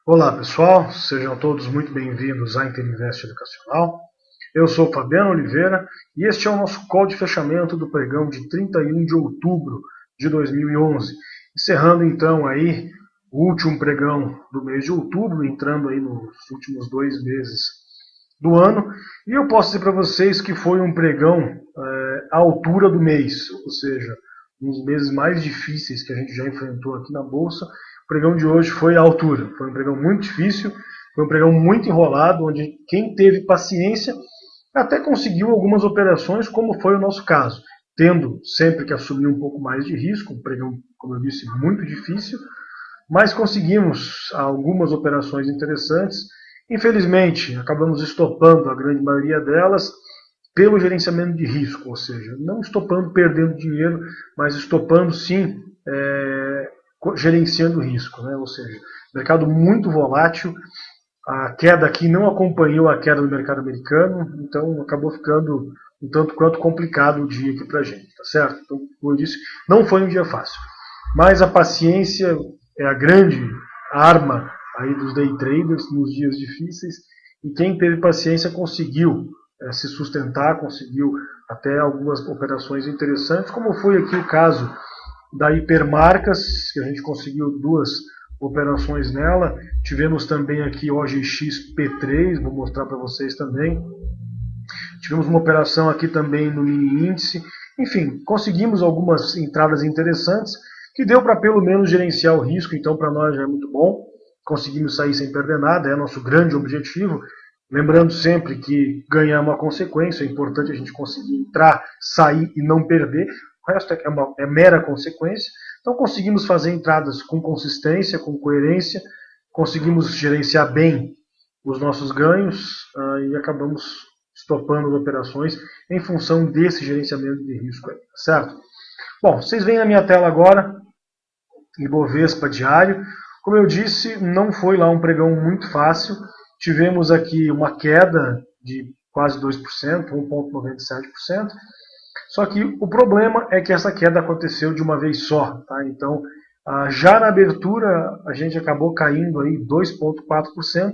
Olá pessoal, sejam todos muito bem-vindos à Interinvest Educacional. Eu sou Fabiano Oliveira e este é o nosso call de fechamento do pregão de 31 de outubro de 2011. Encerrando então aí o último pregão do mês de outubro, entrando aí nos últimos 2 meses do ano. E eu posso dizer para vocês que foi um pregão à altura do mês, ou seja, um dos meses mais difíceis que a gente já enfrentou aqui na Bolsa. O pregão de hoje foi à altura, foi um pregão muito difícil, foi um pregão muito enrolado, onde quem teve paciência até conseguiu algumas operações, como foi o nosso caso, tendo sempre que assumir um pouco mais de risco, um pregão, como eu disse, muito difícil, mas conseguimos algumas operações interessantes. Infelizmente, acabamos estopando a grande maioria delas pelo gerenciamento de risco, ou seja, não estopando perdendo dinheiro, mas estopando sim gerenciando risco, né? Ou seja, mercado muito volátil, a queda aqui não acompanhou a queda do mercado americano, então acabou ficando um tanto quanto complicado o dia aqui para a gente, tá certo? Então, como eu disse, não foi um dia fácil, mas a paciência é a grande arma aí dos day traders nos dias difíceis, e quem teve paciência conseguiu se sustentar, conseguiu até algumas operações interessantes, como foi aqui o caso da Hipermarcas, que a gente conseguiu duas operações nela. Tivemos também aqui OGX P3, vou mostrar para vocês também. Tivemos uma operação aqui também no mini índice. Enfim, conseguimos algumas entradas interessantes, que deu para pelo menos gerenciar o risco, então para nós já é muito bom. Conseguimos sair sem perder nada, é nosso grande objetivo. Lembrando sempre que ganhar é uma consequência, é importante a gente conseguir entrar, sair e não perder. O resto é mera consequência. Então conseguimos fazer entradas com consistência, com coerência, conseguimos gerenciar bem os nossos ganhos e acabamos estopando as operações em função desse gerenciamento de risco aí, certo? Bom, vocês veem na minha tela agora, Ibovespa diário. Como eu disse, não foi lá um pregão muito fácil. Tivemos aqui uma queda de quase 2%, 1,97%. Só que o problema é que essa queda aconteceu de uma vez só. Tá? Então, já na abertura, a gente acabou caindo aí 2,4%.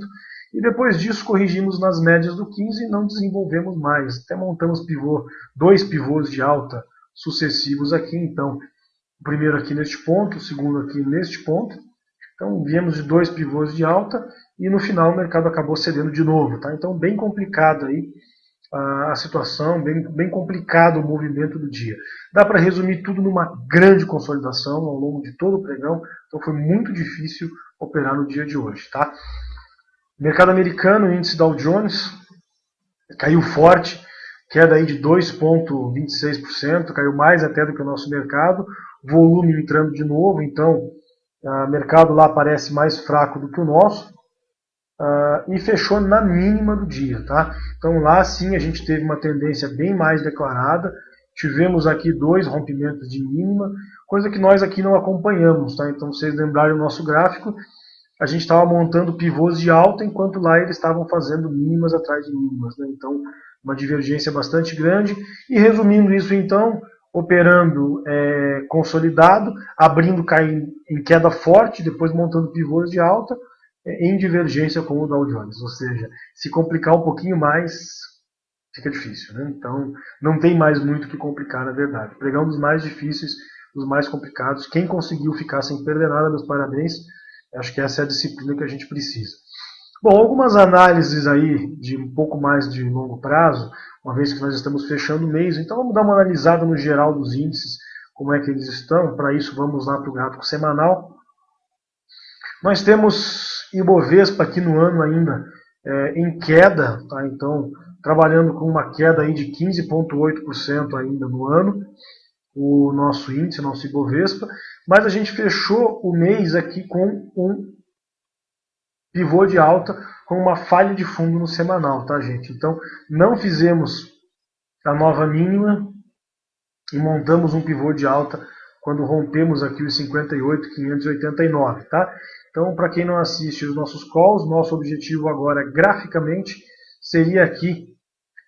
E depois disso corrigimos nas médias do 15 e não desenvolvemos mais. Até montamos dois pivôs de alta sucessivos aqui. Então, o primeiro aqui neste ponto, o segundo aqui neste ponto. Então, viemos de dois pivôs de alta e no final o mercado acabou cedendo de novo. Tá? Então, bem complicado aí a situação, bem complicado o movimento do dia. Dá para resumir tudo numa grande consolidação ao longo de todo o pregão, então foi muito difícil operar no dia de hoje. Tá? Mercado americano, o índice Dow Jones caiu forte, queda aí de 2,26%, caiu mais até do que o nosso mercado, volume entrando de novo, então o mercado lá parece mais fraco do que o nosso, e fechou na mínima do dia. Tá? Então lá sim a gente teve uma tendência bem mais declarada, tivemos aqui dois rompimentos de mínima, coisa que nós aqui não acompanhamos. Tá? Então vocês lembrarem o nosso gráfico, a gente estava montando pivôs de alta, enquanto lá eles estavam fazendo mínimas atrás de mínimas. Né? Então, uma divergência bastante grande. E resumindo isso, então, operando consolidado, abrindo em queda forte, depois montando pivôs de alta, em divergência com o Dow Jones. Ou seja, se complicar um pouquinho mais, fica difícil. Né? Então, não tem mais muito o que complicar, na verdade. Pregão dos mais difíceis, dos mais complicados. Quem conseguiu ficar sem perder nada, meus parabéns. Acho que essa é a disciplina que a gente precisa. Bom, algumas análises aí de um pouco mais de longo prazo, uma vez que nós estamos fechando o mês, então vamos dar uma analisada no geral dos índices, como é que eles estão. Para isso, vamos lá para o gráfico semanal. Nós temos Ibovespa aqui no ano ainda em queda, tá? Então trabalhando com uma queda aí de 15,8% ainda no ano, o nosso índice, nosso Ibovespa, mas a gente fechou o mês aqui com um pivô de alta, com uma falha de fundo no semanal, tá, gente? Então, não fizemos a nova mínima e montamos um pivô de alta quando rompemos aqui os 58.589, tá? Então, para quem não assiste os nossos calls, nosso objetivo agora, graficamente, seria aqui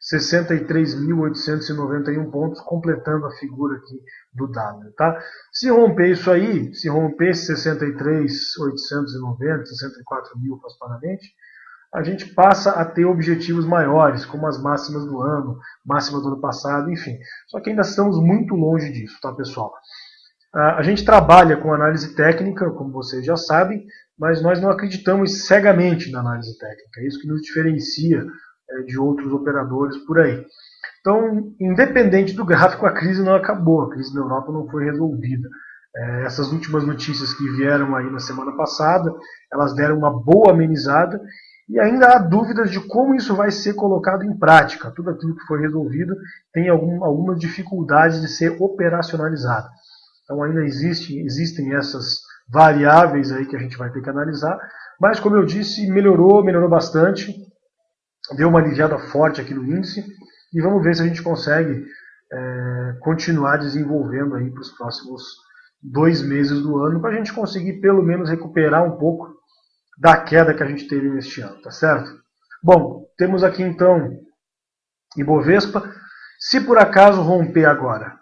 63.891 pontos, completando a figura aqui do W, tá? Se romper isso aí, se romper esse 63.890, 64 mil aproximadamente, a gente passa a ter objetivos maiores, como as máximas do ano, máxima do ano passado, enfim. Só que ainda estamos muito longe disso, tá, pessoal? A gente trabalha com análise técnica, como vocês já sabem, mas nós não acreditamos cegamente na análise técnica. É isso que nos diferencia de outros operadores por aí. Então, independente do gráfico, a crise não acabou, a crise na Europa não foi resolvida. Essas últimas notícias que vieram aí na semana passada, elas deram uma boa amenizada e ainda há dúvidas de como isso vai ser colocado em prática. Tudo aquilo que foi resolvido tem algumas dificuldades de ser operacionalizado. Então ainda existem essas variáveis aí que a gente vai ter que analisar, mas como eu disse, melhorou bastante, deu uma aliviada forte aqui no índice, e vamos ver se a gente consegue continuar desenvolvendo aí para os próximos 2 meses do ano, para a gente conseguir pelo menos recuperar um pouco da queda que a gente teve neste ano, tá certo? Bom, temos aqui então Ibovespa, se por acaso romper agora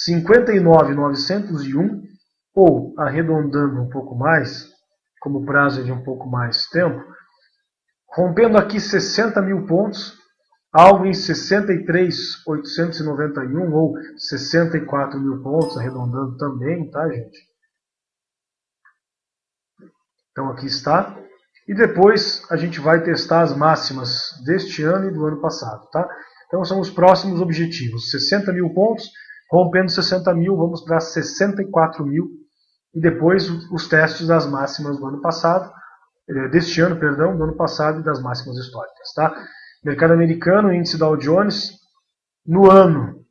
59.901, ou arredondando um pouco mais, como o prazo é de um pouco mais tempo, rompendo aqui 60 mil pontos, algo em 63.891 ou 64 mil pontos, arredondando também, tá, gente? Então aqui está. E depois a gente vai testar as máximas deste ano e do ano passado, tá? Então são os próximos objetivos. 60 mil pontos, rompendo 60 mil, vamos para 64 mil. E depois os testes das máximas do ano passado, deste ano, perdão, do ano passado e das máximas históricas, tá? Mercado americano, índice Dow Jones, no ano,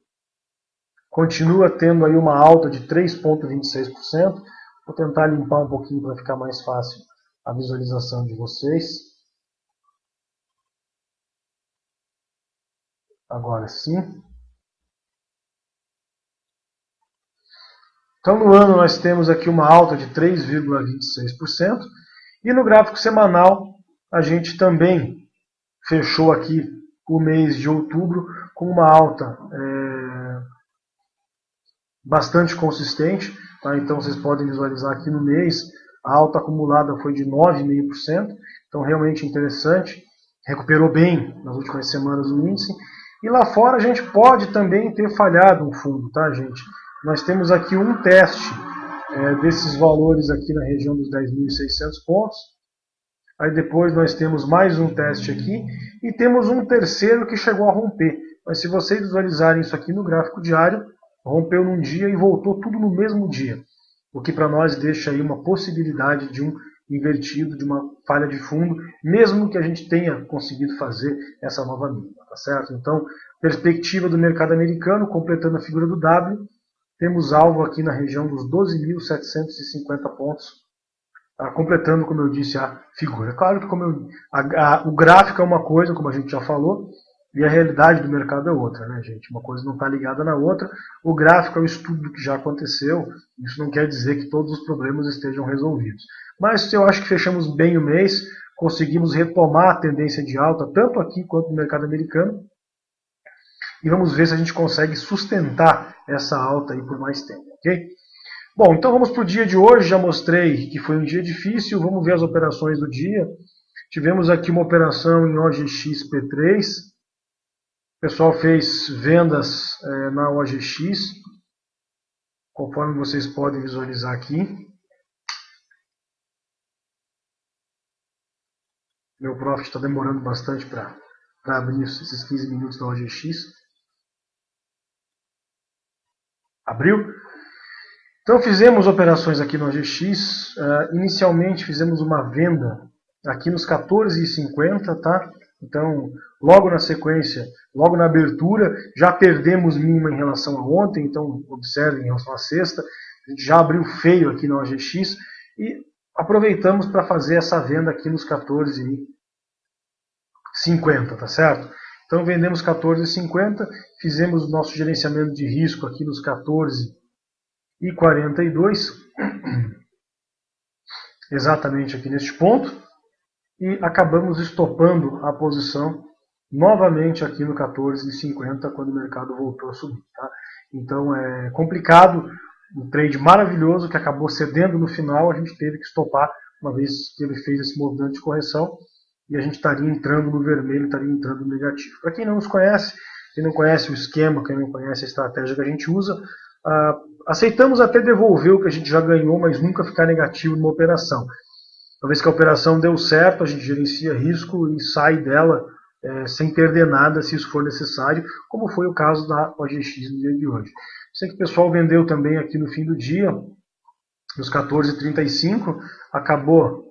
continua tendo aí uma alta de 3,26%. Vou tentar limpar um pouquinho para ficar mais fácil a visualização de vocês. Agora sim. Então no ano nós temos aqui uma alta de 3,26%. E no gráfico semanal a gente também fechou aqui o mês de outubro com uma alta bastante consistente. Tá? Então vocês podem visualizar aqui no mês, a alta acumulada foi de 9,5%. Então realmente interessante. Recuperou bem nas últimas semanas o índice. E lá fora a gente pode também ter falhado um fundo, tá, gente? Nós temos aqui um teste desses valores aqui na região dos 10.600 pontos. Aí depois nós temos mais um teste aqui e temos um terceiro que chegou a romper. Mas se vocês visualizarem isso aqui no gráfico diário, rompeu num dia e voltou tudo no mesmo dia. O que para nós deixa aí uma possibilidade de um invertido, de uma falha de fundo, mesmo que a gente tenha conseguido fazer essa nova mínima, tá certo? Então, perspectiva do mercado americano, completando a figura do W, temos alvo aqui na região dos 12.750 pontos, completando, como eu disse, a figura. Claro que o gráfico é uma coisa, como a gente já falou, e a realidade do mercado é outra, né, gente? Uma coisa não está ligada na outra. O gráfico é o estudo do que já aconteceu. Isso não quer dizer que todos os problemas estejam resolvidos. Mas eu acho que fechamos bem o mês, conseguimos retomar a tendência de alta, tanto aqui quanto no mercado americano. E vamos ver se a gente consegue sustentar essa alta aí por mais tempo, ok? Bom, então vamos para o dia de hoje. Já mostrei que foi um dia difícil. Vamos ver as operações do dia. Tivemos aqui uma operação em OGX P3. O pessoal fez vendas na OGX, conforme vocês podem visualizar aqui. Meu profit está demorando bastante para abrir esses 15 minutos da OGX. Abriu? Então fizemos operações aqui no OGX. Inicialmente fizemos uma venda aqui nos 14,50, tá? Então, logo na sequência, logo na abertura, já perdemos mínima em relação a ontem, então observem em relação à sexta, a gente já abriu feio aqui na OGX e aproveitamos para fazer essa venda aqui nos 14,50, tá certo? Então vendemos 14,50, fizemos o nosso gerenciamento de risco aqui nos 14,42, exatamente aqui neste ponto, e acabamos estopando a posição novamente aqui no 14,50 quando o mercado voltou a subir. Tá? Então é complicado, um trade maravilhoso que acabou cedendo no final, a gente teve que estopar uma vez que ele fez esse movimento de correção e a gente estaria entrando no vermelho, estaria entrando no negativo. Para quem não nos conhece, quem não conhece o esquema, quem não conhece a estratégia que a gente usa, aceitamos até devolver o que a gente já ganhou, mas nunca ficar negativo numa operação. Uma vez que a operação deu certo, a gente gerencia risco e sai dela sem perder nada se isso for necessário, como foi o caso da OGX no dia de hoje. Sei que o pessoal vendeu também aqui no fim do dia, nos 14,35, acabou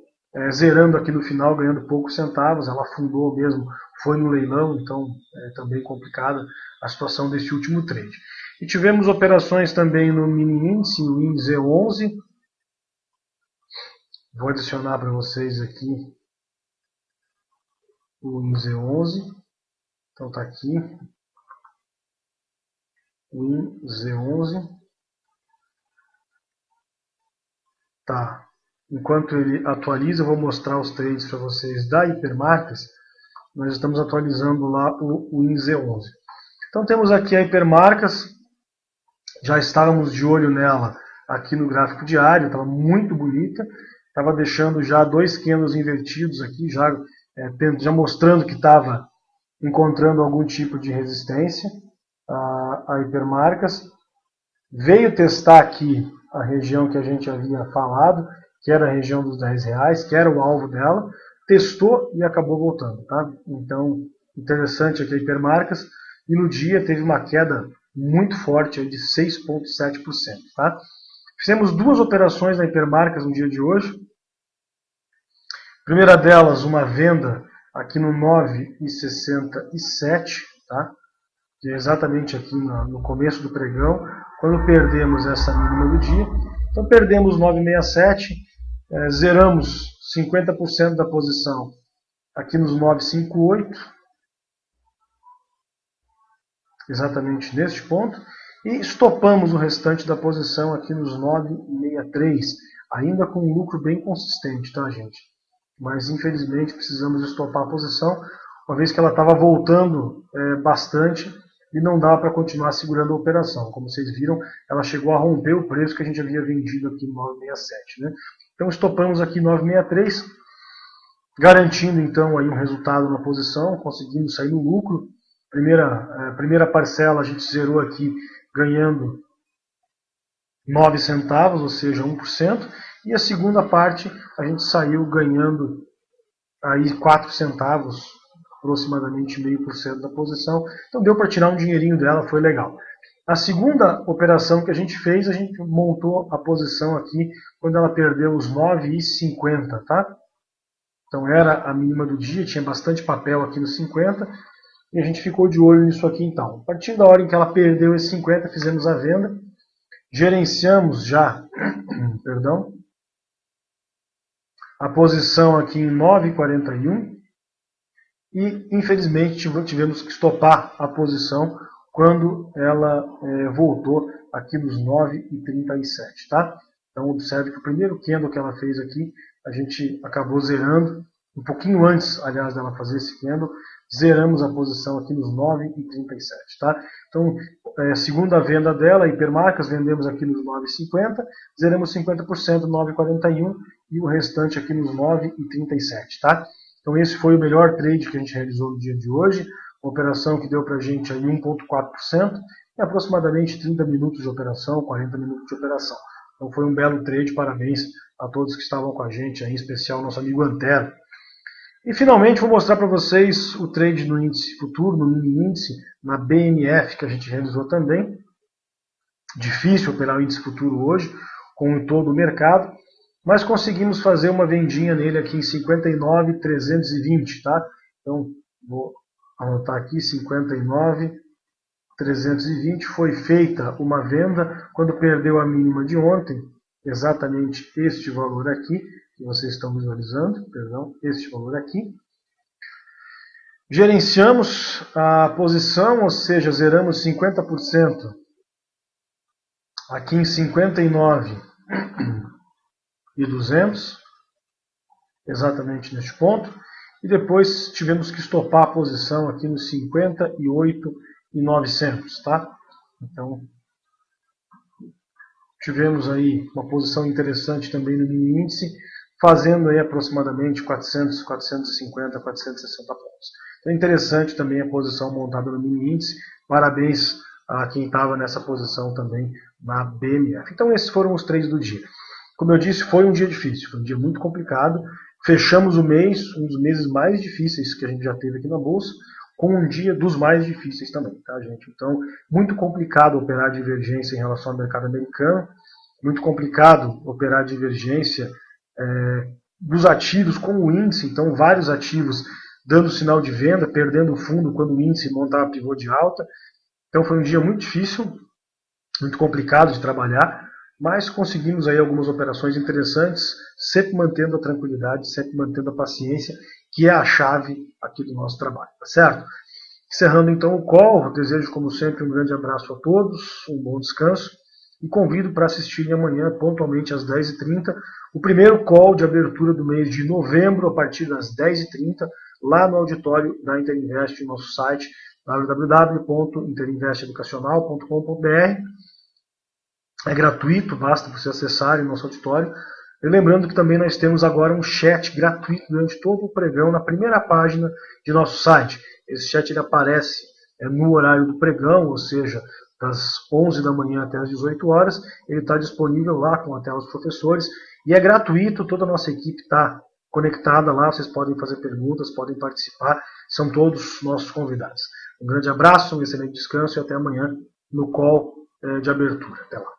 zerando aqui no final, ganhando poucos centavos, ela afundou mesmo, foi no leilão, então é também complicada a situação desse último trade. E tivemos operações também no mini índice, o INZ11, vou adicionar para vocês aqui o INZ11, então está aqui, o INZ11, tá. Enquanto ele atualiza, eu vou mostrar os trades para vocês da Hipermarcas. Nós estamos atualizando lá o INZ11. Então temos aqui a Hipermarcas, já estávamos de olho nela aqui no gráfico diário, estava muito bonita, estava deixando já 2 candles invertidos aqui, já mostrando que estava encontrando algum tipo de resistência, a Hipermarcas. Veio testar aqui a região que a gente havia falado, que era a região dos R$10, que era o alvo dela, testou e acabou voltando. Tá? Então, interessante aqui a Hipermarcas, e no dia teve uma queda muito forte de 6,7%. Tá? Fizemos 2 operações na Hipermarcas no dia de hoje. A primeira delas, uma venda aqui no 9,67, tá? Que é exatamente aqui no começo do pregão, quando perdemos essa mínima do dia. Então perdemos 9,67, zeramos 50% da posição aqui nos 9,58, exatamente neste ponto, e estopamos o restante da posição aqui nos 9,63, ainda com um lucro bem consistente, tá, gente? Mas infelizmente precisamos estopar a posição, uma vez que ela estava voltando bastante e não dá para continuar segurando a operação. Como vocês viram, ela chegou a romper o preço que a gente havia vendido aqui no 9,67. Né? Então estopamos aqui 9,63, garantindo então aí um resultado na posição, conseguimos sair no lucro. Primeira parcela a gente zerou aqui ganhando 9 centavos, ou seja, 1%, e a segunda parte a gente saiu ganhando aí 4 centavos, aproximadamente 0,5% da posição, então deu para tirar um dinheirinho dela, foi legal. A segunda operação que a gente fez, a gente montou a posição aqui quando ela perdeu os 9,50, tá? Então era a mínima do dia, tinha bastante papel aqui nos 50, e a gente ficou de olho nisso aqui então. A partir da hora em que ela perdeu esses 50, fizemos a venda, gerenciamos já, perdão, a posição aqui em 9,41 e infelizmente tivemos que estopar a posição quando ela voltou aqui nos 9,37, tá? Então observe que o primeiro candle que ela fez aqui, a gente acabou zerando, um pouquinho antes, aliás, dela fazer esse candle, zeramos a posição aqui nos 9,37, tá? Então, segunda venda dela, Hipermarcas, vendemos aqui nos 9,50, zeramos 50% 9,41 e o restante aqui nos 9,37, tá? Então esse foi o melhor trade que a gente realizou no dia de hoje, uma operação que deu para a gente aí 1,4% e aproximadamente 30 minutos de operação, 40 minutos de operação. Então foi um belo trade, parabéns a todos que estavam com a gente, em especial nosso amigo Antero. E finalmente vou mostrar para vocês o trade no índice futuro, no mini índice, na BNF que a gente realizou também. Difícil operar o índice futuro hoje, com todo o mercado, mas conseguimos fazer uma vendinha nele aqui em 59,320, tá? Então vou anotar aqui 59,320, foi feita uma venda quando perdeu a mínima de ontem, exatamente este valor aqui, que vocês estão visualizando, perdão, este valor aqui. Gerenciamos a posição, ou seja, zeramos 50% aqui em 59,200, exatamente neste ponto. e depois tivemos que estopar a posição aqui nos 58.900, tá? Então, tivemos aí uma posição interessante também no mini índice, fazendo aí aproximadamente 400, 450, 460 pontos. Então é interessante também a posição montada no mini índice. Parabéns a quem estava nessa posição também na BMF. Então esses foram os três do dia. Como eu disse, foi um dia difícil, foi um dia muito complicado. Fechamos o mês, um dos meses mais difíceis que a gente já teve aqui na Bolsa, com um dia dos mais difíceis também, tá, gente? Então, muito complicado operar divergência em relação ao mercado americano, muito complicado operar divergência dos ativos com o índice, então vários ativos dando sinal de venda, perdendo o fundo quando o índice montava pivô de alta. Então foi um dia muito difícil, muito complicado de trabalhar, mas conseguimos aí algumas operações interessantes, sempre mantendo a tranquilidade, sempre mantendo a paciência, que é a chave aqui do nosso trabalho, tá certo? Encerrando então o call, desejo como sempre um grande abraço a todos, um bom descanso, e convido para assistirem amanhã, pontualmente às 10h30, o primeiro call de abertura do mês de novembro, a partir das 10h30, lá no auditório da Interinvest, no nosso site, www.interinvesteducacional.com.br. É gratuito, basta você acessar o nosso auditório. E lembrando que também nós temos agora um chat gratuito durante todo o pregão na primeira página de nosso site. Esse chat ele aparece no horário do pregão, ou seja, das 11 da manhã até as 18 horas. Ele está disponível lá com a tela dos professores e é gratuito, toda a nossa equipe está conectada lá, vocês podem fazer perguntas, podem participar, são todos nossos convidados. Um grande abraço, um excelente descanso e até amanhã no call de abertura. Até lá.